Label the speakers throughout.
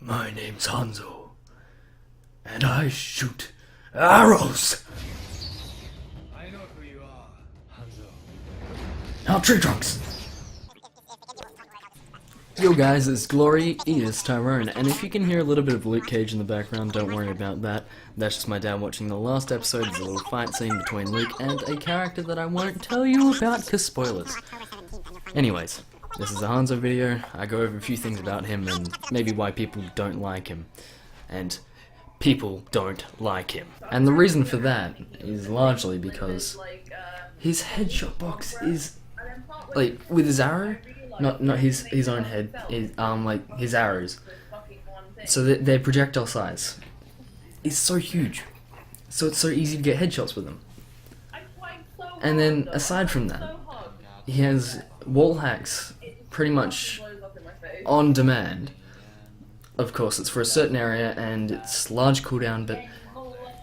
Speaker 1: My name's Hanzo, and I shoot arrows.
Speaker 2: I know who you are, Hanzo.
Speaker 1: Now tree trunks. Yo guys, it's Gloryious Tyrone, and if you can hear a little bit of Luke Cage in the background, don't worry about that. That's just my dad watching the last episode. There's a little fight scene between Luke and a character that I won't tell you about, cause spoilers. Anyways, this is a Hanzo video. I go over a few things about him and maybe why people don't like him. And people don't like him. And the reason for that is largely because his headshot box is, like, with his arrow, not his own head, like his arrows. So their projectile size is so huge. So it's so easy to get headshots with them. And then aside from that, he has wall hacks pretty much on demand. Of course, it's for a certain area and it's large cooldown, but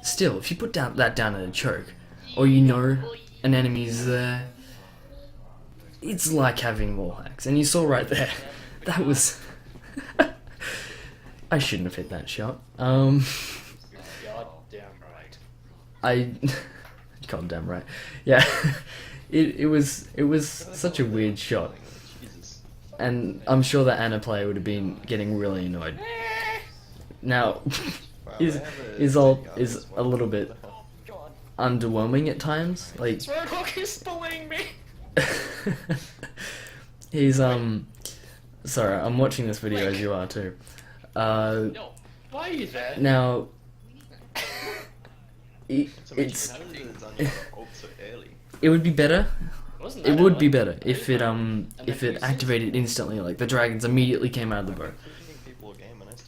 Speaker 1: still, if you put that down in a choke, or you know an enemy's there, it's like having wall hacks. And you saw right there, that was... I shouldn't have hit that shot.
Speaker 2: Goddamn right.
Speaker 1: Goddamn right. Yeah. It was such a weird shot. And I'm sure that Anna player would have been getting really annoyed. Now, is a little bit underwhelming at times. Like,
Speaker 2: Roadhog is bullying me.
Speaker 1: he's sorry, I'm watching this video as you are too.
Speaker 2: No, why are you there?
Speaker 1: Now, it would be better. It would be better if it activated instantly, like the dragons immediately came out of the bow.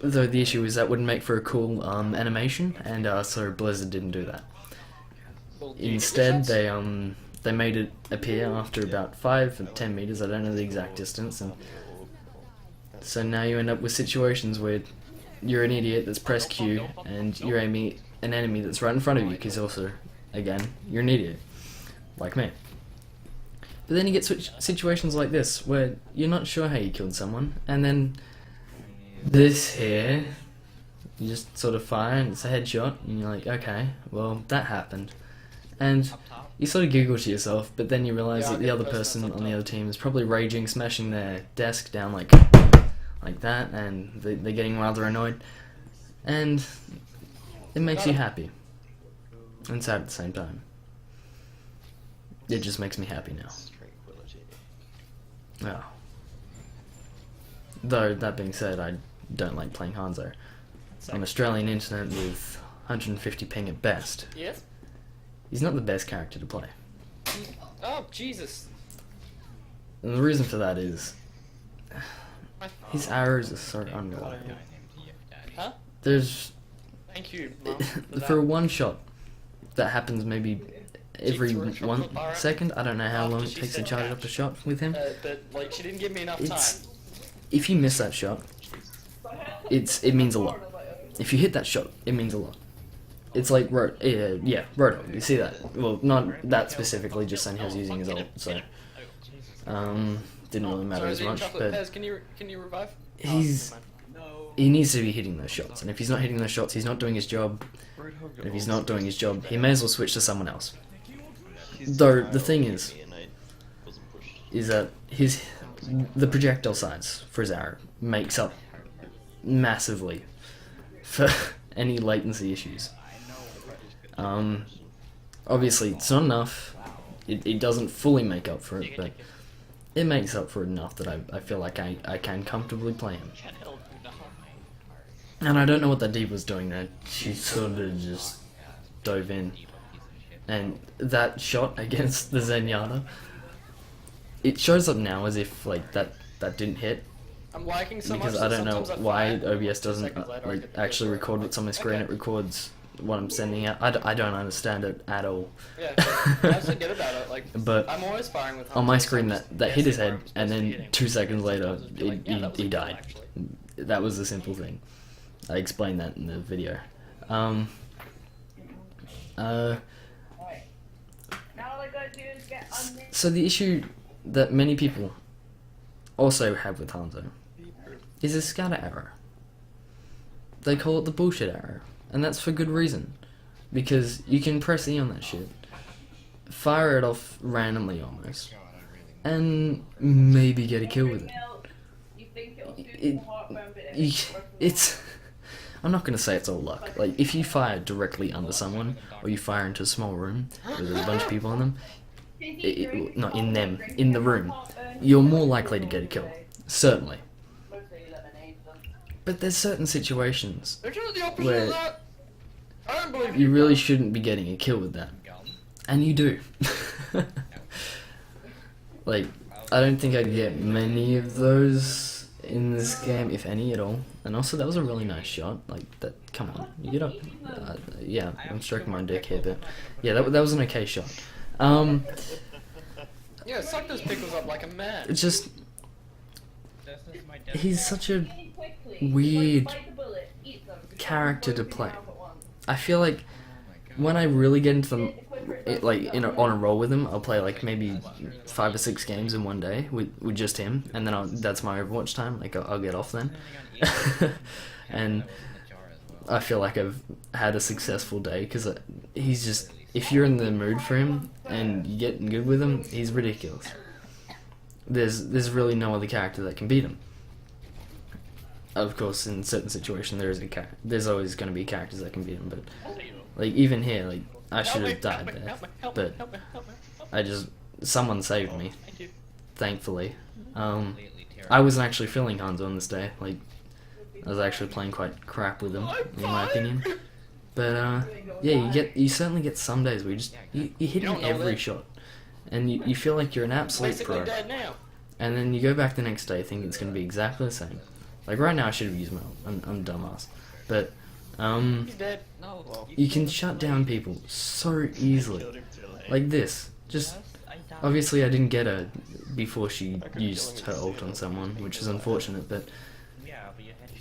Speaker 1: Though the issue is that wouldn't make for a cool animation, and so Blizzard didn't do that. Instead, they made it appear after about 5 or 10 meters. I don't know the exact distance, and so now you end up with situations where you're an idiot that's pressed Q, and you're aiming an enemy that's right in front of you, because also, again, you're an idiot, like me. But then you get situations like this, where you're not sure how you killed someone, and then this here, you just sort of fire and it's a headshot, and you're like, okay, well, that happened. And you sort of giggle to yourself, but then you realise that the other person on the other team is probably raging, smashing their desk down like that, and they're getting rather annoyed. And it makes you happy. And sad at the same time. It just makes me happy now. Oh. Though, that being said, I don't like playing Hanzo. On Australian internet with 150 ping at best.
Speaker 2: Yes?
Speaker 1: He's not the best character to play.
Speaker 2: Oh, Jesus.
Speaker 1: And the reason for that is... his arrows are so unreliable.
Speaker 2: Huh?
Speaker 1: There's...
Speaker 2: Thank you, Mom,
Speaker 1: for a one shot, that happens maybe every 1 second. I don't know how long it takes to charge up a shot with him.
Speaker 2: But, like, she didn't give me enough time.
Speaker 1: If you miss that shot, it means a lot. If you hit that shot, it means a lot. It's like Roadhog. You see that? Well, not that specifically, just saying he was using his ult, so didn't really matter as much. But
Speaker 2: can you revive?
Speaker 1: He needs to be hitting those shots, and if he's not hitting those shots, he's not doing his job. And if he's not doing his job, he may as well switch to someone else. Though the thing is that the projectile size for his arrow makes up massively for any latency issues. Obviously, it's not enough. It doesn't fully make up for it, but it makes up for it enough that I feel like I can comfortably play him. And I don't know what that diva was doing there. She sort of just dove in. And that shot against the Zenyatta, it shows up now as if like that didn't hit.
Speaker 2: I'm liking so
Speaker 1: because
Speaker 2: much
Speaker 1: I don't know why
Speaker 2: fired.
Speaker 1: OBS doesn't like actually record what's on my screen. It records what I'm sending out. I don't understand it at all.
Speaker 2: Yeah, I actually get about it. Like,
Speaker 1: but
Speaker 2: I'm always firing with
Speaker 1: on my screen that hit his head, and then 2 seconds later he died. That was the simple thing. I explained that in the video. So the issue that many people also have with Hanzo is his scatter arrow. they call it the bullshit arrow, and that's for good reason, because you can press E on that shit, fire it off randomly almost, and maybe get a kill with it. It's I'm not gonna say it's all luck. Like, if you fire directly under someone, or you fire into a small room where there's a bunch of people in them, not in them, in the room, you're more likely to get a kill, certainly. But there's certain situations where you really shouldn't be getting a kill with that, and you do. Like, I don't think I'd get many of those in this game, if any at all. And also, that was a really nice shot. Like, that. Come on, you get up. Yeah, I'm stroking my dick here, but yeah, that was an okay shot.
Speaker 3: Yeah, suck those pickles up like a man.
Speaker 1: It's just, he's such a weird character to play. I feel like when I really get into them, on a roll with him, I'll play like maybe 5 or 6 games in one day with just him, and then that's my Overwatch time. Like, I'll get off then, and I feel like I've had a successful day, because he's just, if you're in the mood for him and you get good with him, he's ridiculous. There's really no other character that can beat him. Of course, in certain situations there's always going to be characters that can beat him, but like, even here, like, I should have died there, but someone saved me, thankfully. I wasn't actually feeling Hanzo on this day. Like, I was actually playing quite crap with him, in my opinion. But yeah, you certainly get some days where you're hitting every shot, and you feel like you're an absolute pro. And then you go back the next day thinking it's going to be exactly the same. Like, right now I should have used my ult. I'm a dumbass. But you can shut down people so easily. Like this. Just, obviously I didn't get her before she used her ult on someone, which is unfortunate, but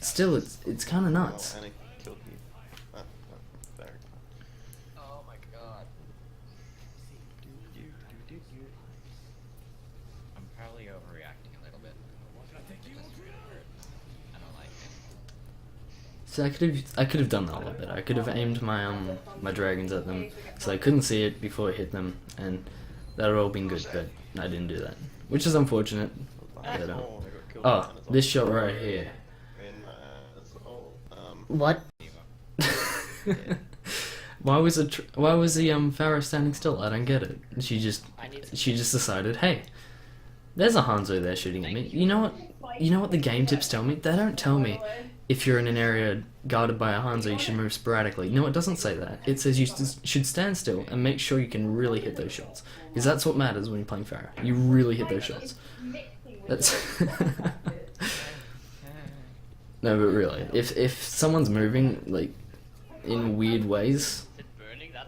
Speaker 1: still, it's kind of nuts.
Speaker 3: Oh my god. I'm probably overreacting a little bit. I don't like it.
Speaker 1: So I could have done that a little bit. I could have aimed my dragons at them so they couldn't see it before it hit them, and that would all been good. But I didn't do that, which is unfortunate. But, oh, this shot right here. What? Why was the Pharah standing still? I don't get it. She just decided, hey, there's a Hanzo there shooting at me. You know what the game tips tell me? They don't tell me if you're in an area guarded by a Hanzo you should move sporadically. No, it doesn't say that. It says you should stand still and make sure you can really hit those shots, because that's what matters when you're playing Pharah. You really hit those shots. That's no, but really, if someone's moving like in weird ways,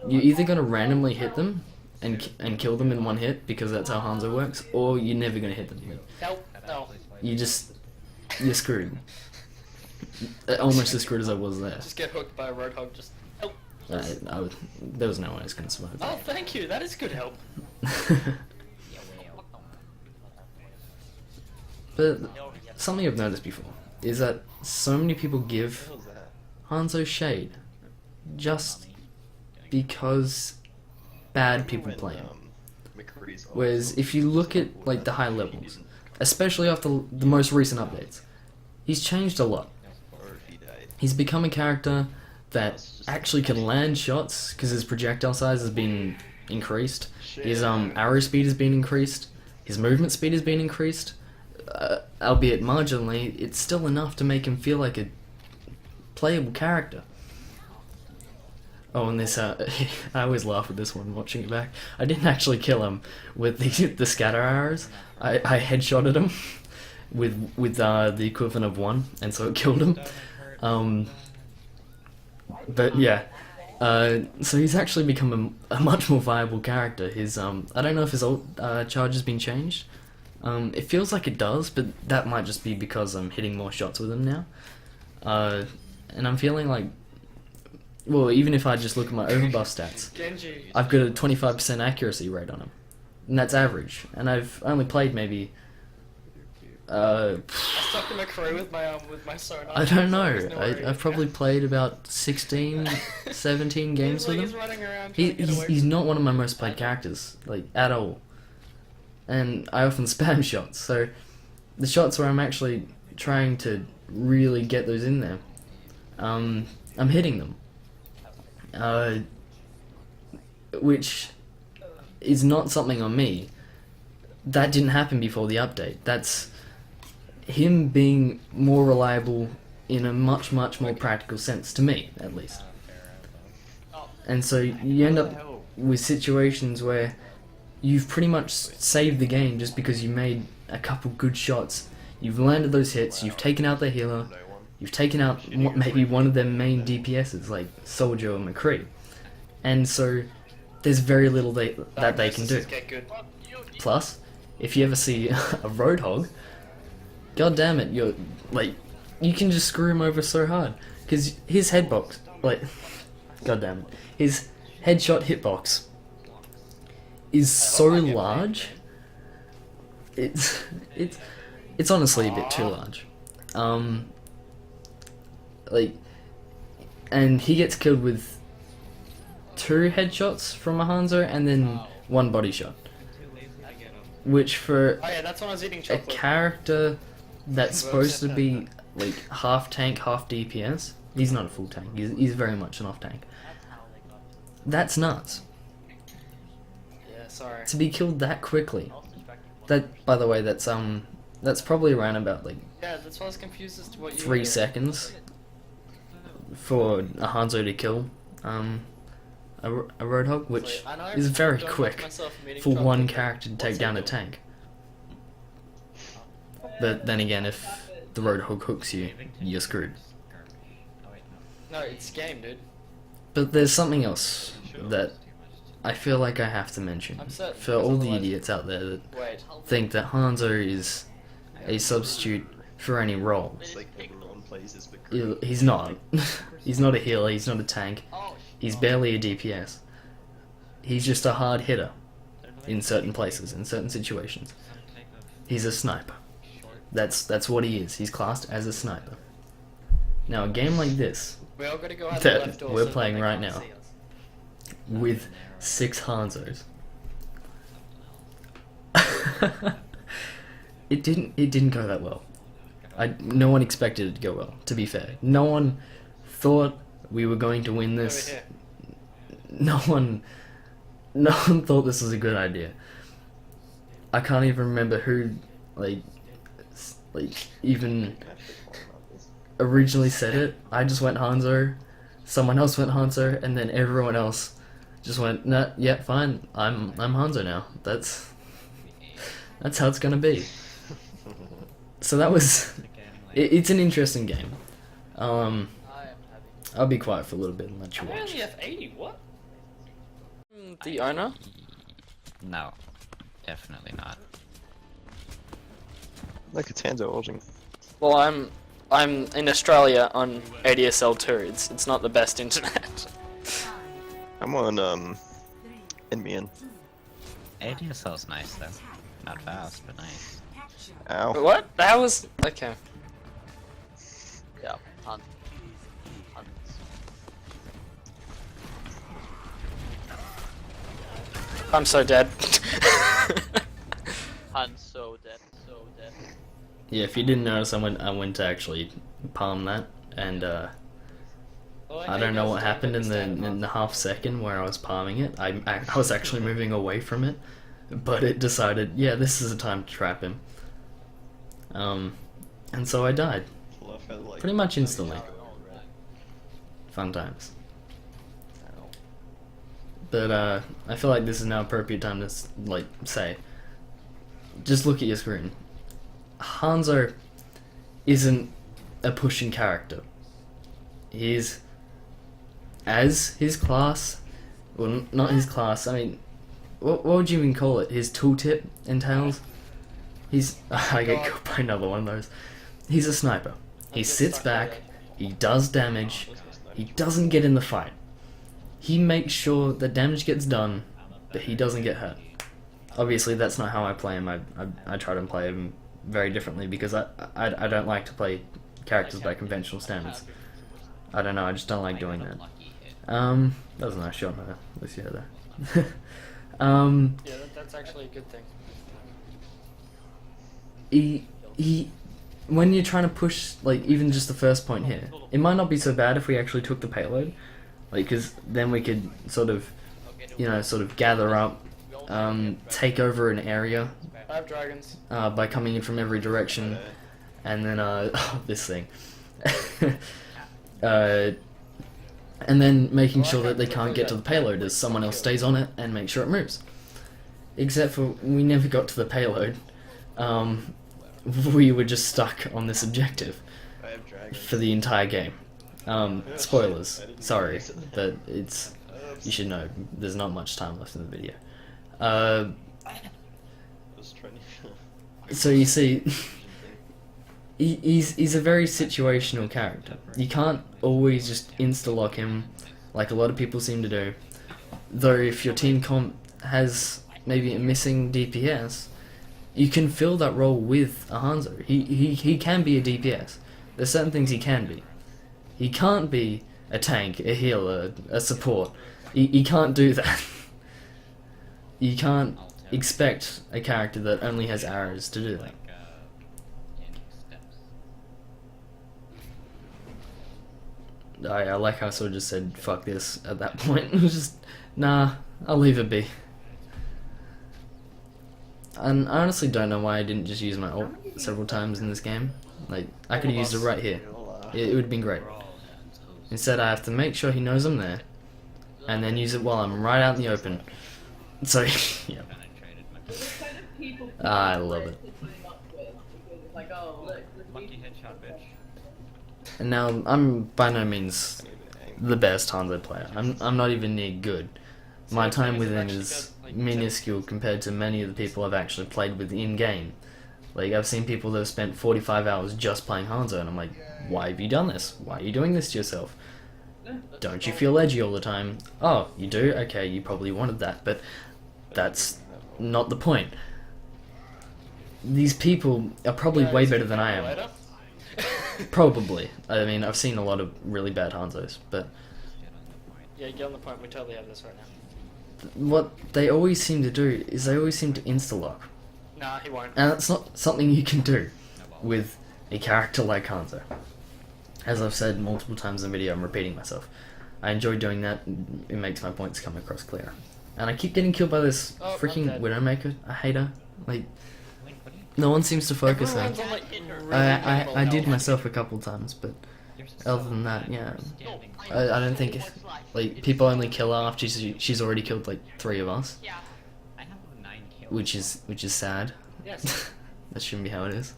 Speaker 1: you're either gonna randomly hit them and kill them in one hit, because that's how Hanzo works, or you're never gonna hit them. Like,
Speaker 3: No.
Speaker 1: You're screwed. Almost as screwed as I was there.
Speaker 3: Just get hooked by a roadhog, just help.
Speaker 1: There was no way I was gonna survive.
Speaker 3: Oh, thank you, that is good help.
Speaker 1: But something I've noticed before is that so many people give Hanzo shade just because bad people play him. Whereas if you look at like the high levels, especially after the most recent updates, he's changed a lot. He's become a character that actually can land shots because his projectile size has been increased. His arrow speed has been increased. His movement speed has been increased. Albeit marginally, it's still enough to make him feel like a playable character. Oh, and this, I always laugh at this one, watching it back. I didn't actually kill him with the scatter arrows. I headshotted him with the equivalent of 1, and so it killed him. But yeah, so he's actually become a much more viable character. His I don't know if his ult charge has been changed. It feels like it does, but that might just be because I'm hitting more shots with him now. And I'm feeling like, well, even if I just look at my overbuff stats, I've got a 25% accuracy rate on him, and that's average. And I've only played maybe
Speaker 3: I stuck in McCrory with my sonar.
Speaker 1: I don't know.
Speaker 3: I've
Speaker 1: I've probably played about 16, 17 games with
Speaker 3: He's
Speaker 1: him.
Speaker 3: running around trying to get away
Speaker 1: He's
Speaker 3: from
Speaker 1: not one of my most played characters, like, at all. And I often spam shots, so the shots where I'm actually trying to really get those in there, I'm hitting them. Which is not something on me. That didn't happen before the update. That's him being more reliable in a much, much more practical sense, to me, at least. And so you end up with situations where you've pretty much saved the game just because you made a couple good shots. You've landed those hits, you've taken out the healer, you've taken out maybe one of their main DPSs, like Soldier or McCree. And so there's very little that they can do. Plus, if you ever see a Roadhog, god damn it, you're like, you can just screw him over so hard. Because his headbox, like, god damn it, his headshot hitbox is so large. It's honestly a bit too large. Like, and he gets killed with 2 headshots from a Hanzo and then 1 body shot. Which for a character that's supposed to be like half tank, half DPS, he's not a full tank. He's very much an off tank. That's nuts.
Speaker 3: Yeah, sorry.
Speaker 1: To be killed that quickly. That, by the way, that's probably around about like
Speaker 3: Yeah, that's why I was confused as to what you
Speaker 1: 3 seconds for a Hanzo to kill a Roadhog, which is very quick for one character to take down a tank. But then again, if the Roadhog hooks you, you're screwed.
Speaker 3: No, it's game, dude.
Speaker 1: But there's something else that I feel like I have to mention for all the idiots out there that think that Hanzo is a substitute for any role. He's not. He's not a healer, he's not a tank. He's barely a DPS. He's just a hard hitter in certain places, in certain situations. He's a sniper. That's what he is. He's classed as a sniper. Now, a game like this that we're playing right now with 6 Hanzos, it didn't go that well. No one expected it to go well, to be fair. No one thought we were going to win this. No one thought this was a good idea. I can't even remember who like even originally said it. I just went Hanzo, someone else went Hanzo, and then everyone else just went, nah, yeah, fine, I'm Hanzo now. That's how it's gonna be. So that was it's an interesting game. I'll be quiet for a little bit and let you watch.
Speaker 3: I only have 80, what? The owner?
Speaker 4: No, definitely not.
Speaker 5: Look, it's Hanzo holding.
Speaker 3: Well, I'm in Australia on ADSL too. It's not the best internet.
Speaker 5: I'm on NBN.
Speaker 4: ADSL's nice though. Not fast, but nice.
Speaker 5: Ow.
Speaker 3: What? That was okay.
Speaker 6: Yeah,
Speaker 3: I'm so dead.
Speaker 6: Han's so dead, so dead.
Speaker 1: Yeah, if you didn't notice, I went to actually palm that, and I don't know what happened in the half second where I was palming it. I was actually moving away from it, but it decided, yeah, this is the time to trap him. And so I died. Pretty much instantly. Fun times. But I feel like this is now appropriate time to say, just look at your screen. Hanzo isn't a pushing character. He's, as his class, well, not his class, I mean, what would you even call it? His tooltip entails? I get killed by another one of those. He's a sniper. He sits back, he does damage, he doesn't get in the fight. He makes sure that damage gets done, but he doesn't get hurt. Obviously, that's not how I play him. I try to play him very differently because I don't like to play characters by conventional standards. I don't know, I just don't like doing that. That was a nice shot, Lucio there.
Speaker 3: Yeah, that's actually a good thing.
Speaker 1: When you're trying to push, like, even just the first point here, it might not be so bad if we actually took the payload, like, because then we could sort of, you know, sort of gather up, take over an area.
Speaker 3: I have dragons.
Speaker 1: By coming in from every direction, and then, oh, this thing. And then making sure that they can't get to the payload as someone else stays on it and make sure it moves. Except for we never got to the payload. We were just stuck on this objective for the entire game. Spoilers, sorry, but it's, you should know, there's not much time left in the video. So you see, he's a very situational character. You can't always just insta-lock him like a lot of people seem to do. Though if your team comp has maybe a missing DPS, you can fill that role with a Hanzo. He can be a DPS. There's certain things he can be. He can't be a tank, a healer, a support. He can't do that. You can't expect a character that only has arrows to do that. I like how I sort of just said fuck this at that point. It was just, nah, I'll leave it be. And I honestly don't know why I didn't just use my ult several times in this game. Like, I could have used it right here. It would have been great. Instead I have to make sure he knows I'm there, and then use it while I'm right out in the open. So, yeah. I love it. And now, I'm by no means the best Hanzo player. I'm not even near good. My time with him is minuscule compared to many of the people I've actually played with in-game. Like, I've seen people that have spent 45 hours just playing Hanzo, and I'm like, why have you done this? Why are you doing this to yourself? Don't you feel edgy all the time? Oh, you do? Okay, you probably wanted that, but that's not the point. These people are probably way better than I am. Probably. I mean, I've seen a lot of really bad Hanzos, but...
Speaker 3: Yeah, get on the point, we totally have this right now.
Speaker 1: What they always seem to do is they always seem to insta-lock.
Speaker 3: Nah, he won't.
Speaker 1: And that's not something you can do with a character like Hanzo. As I've said multiple times in the video, I'm repeating myself. I enjoy doing that, it makes my points come across clearer. And I keep getting killed by this freaking Widowmaker. I hate her. Like, no one seems to focus her. I did myself a couple times, but other than that, yeah. I don't think, like, people only kill her after she's already killed, like, 3 of us. Which is sad. That shouldn't be how it is.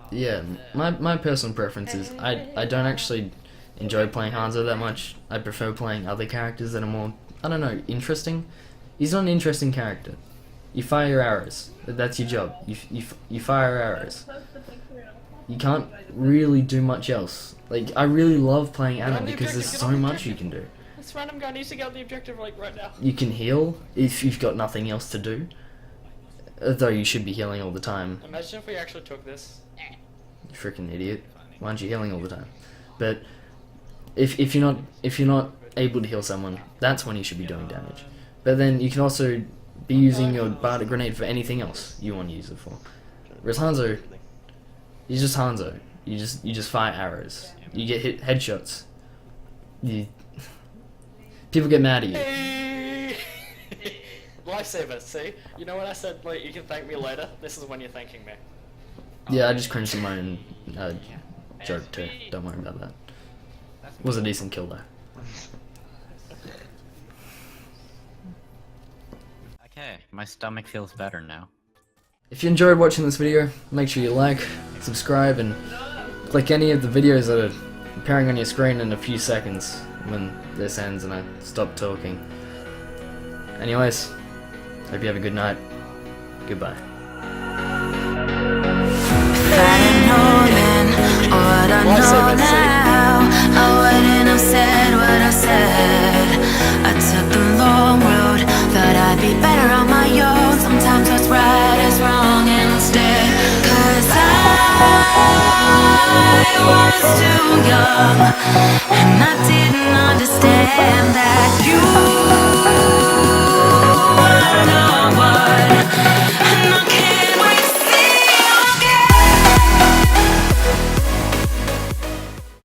Speaker 1: Yeah, my personal preference is I don't actually enjoy playing Hanzo that much. I prefer playing other characters that are more, I don't know, interesting. He's not an interesting character. You fire your arrows. That's your job. You fire arrows. You can't really do much else. Like, I really love playing Ana because there's so much you can do.
Speaker 3: This random guy needs to get the objective like right now.
Speaker 1: You can heal if you've got nothing else to do. Though you should be healing all the time.
Speaker 3: Imagine if we actually took this.
Speaker 1: You freaking idiot. Why aren't you healing all the time? But if you're not able to heal someone, that's when you should be doing damage. But then you can also be using your bardic grenade for anything else you want to use it for. Whereas Hanzo, he's just Hanzo. You just fire arrows. You get hit headshots. People get mad at you.
Speaker 3: Hey! Lifesaver, see? You know when I said, like, you can thank me later? This is when you're thanking me.
Speaker 1: Yeah, I just cringed at my own joke too. Don't worry about that. Was a decent kill though.
Speaker 4: Okay, my stomach feels better now.
Speaker 1: If you enjoyed watching this video, make sure you like, subscribe, and click any of the videos that are appearing on your screen in a few seconds when this ends and I stop talking. Anyways, hope you have a good night. Goodbye.
Speaker 7: What I know now, I wouldn't have said what I said. I took the long road, thought I'd be better on my young, and I didn't understand that you